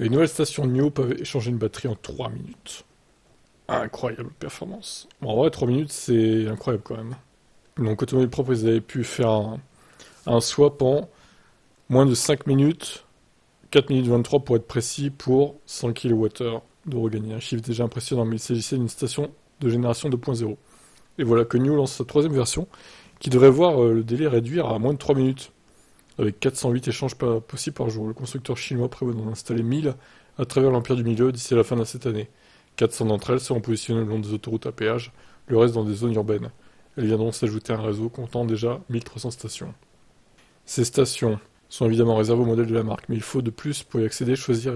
Les nouvelles stations NIO peuvent échanger une batterie en 3 minutes. Incroyable performance. Bon, en vrai, 3 minutes, c'est incroyable quand même. Donc, Automobile Propre, ils avaient pu faire un swap en moins de 5 minutes, 4 minutes 23 pour être précis, pour 100 kWh de regagner. Un chiffre déjà impressionnant, mais il s'agissait d'une station de génération 2.0. Et voilà que NIO lance sa troisième version, qui devrait voir le délai réduire à moins de 3 minutes, avec 408 échanges possibles par jour. Le constructeur chinois prévoit d'en installer 1000 à travers l'Empire du Milieu d'ici la fin de cette année. 400 d'entre elles seront positionnées le long des autoroutes à péage, le reste dans des zones urbaines. Elles viendront s'ajouter à un réseau comptant déjà 1300 stations. Ces stations sont évidemment réservées au modèle de la marque, mais il faut de plus pour y accéder choisir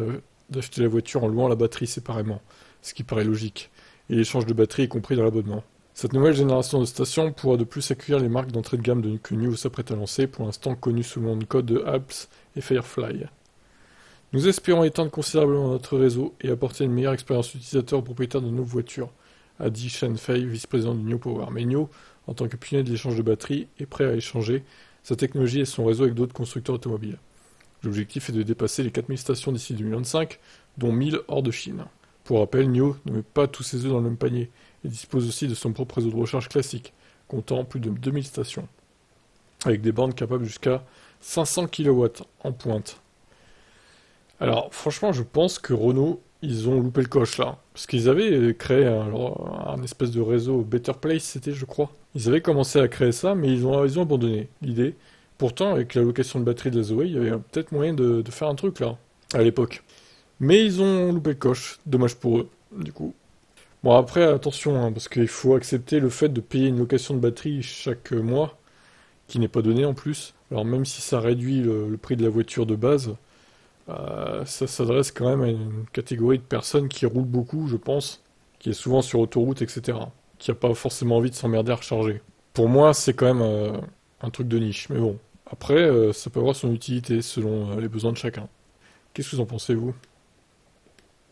d'acheter la voiture en louant la batterie séparément, ce qui paraît logique, et l'échange de batterie est compris dans l'abonnement. Cette nouvelle génération de stations pourra de plus accueillir les marques d'entrée de gamme que NIO s'apprête à lancer, pour l'instant connues sous le nom de code de Alps et Firefly. Nous espérons étendre considérablement notre réseau et apporter une meilleure expérience utilisateur aux propriétaires de nos voitures, a dit Shen Fei, vice-président du NIO Power. Mais NIO, en tant que pionnier de l'échange de batterie, est prêt à échanger sa technologie et son réseau avec d'autres constructeurs automobiles. L'objectif est de dépasser les 4000 stations d'ici 2025, dont 1000 hors de Chine. Pour rappel, NIO ne met pas tous ses œufs dans le même panier et dispose aussi de son propre réseau de recharge classique, comptant plus de 2000 stations, avec des bornes capables jusqu'à 500 kW en pointe. Alors, franchement, je pense que Renault, ils ont loupé le coche là. Parce qu'ils avaient créé un espèce de réseau Better Place, c'était, je crois. Ils avaient commencé à créer ça, mais ils ont abandonné l'idée. Pourtant, avec la location de batterie de la Zoé, il y avait peut-être moyen de faire un truc là, à l'époque. Mais ils ont loupé le coche. Dommage pour eux, du coup. Bon, après, attention, hein, parce qu'il faut accepter le fait de payer une location de batterie chaque mois, qui n'est pas donnée en plus. Alors, même si ça réduit le prix de la voiture de base, ça s'adresse quand même à une catégorie de personnes qui roulent beaucoup, je pense, qui est souvent sur autoroute, etc. Qui n'a pas forcément envie de s'emmerder à recharger. Pour moi, c'est quand même un truc de niche, mais bon. Après, ça peut avoir son utilité selon les besoins de chacun. Qu'est-ce que vous en pensez, vous?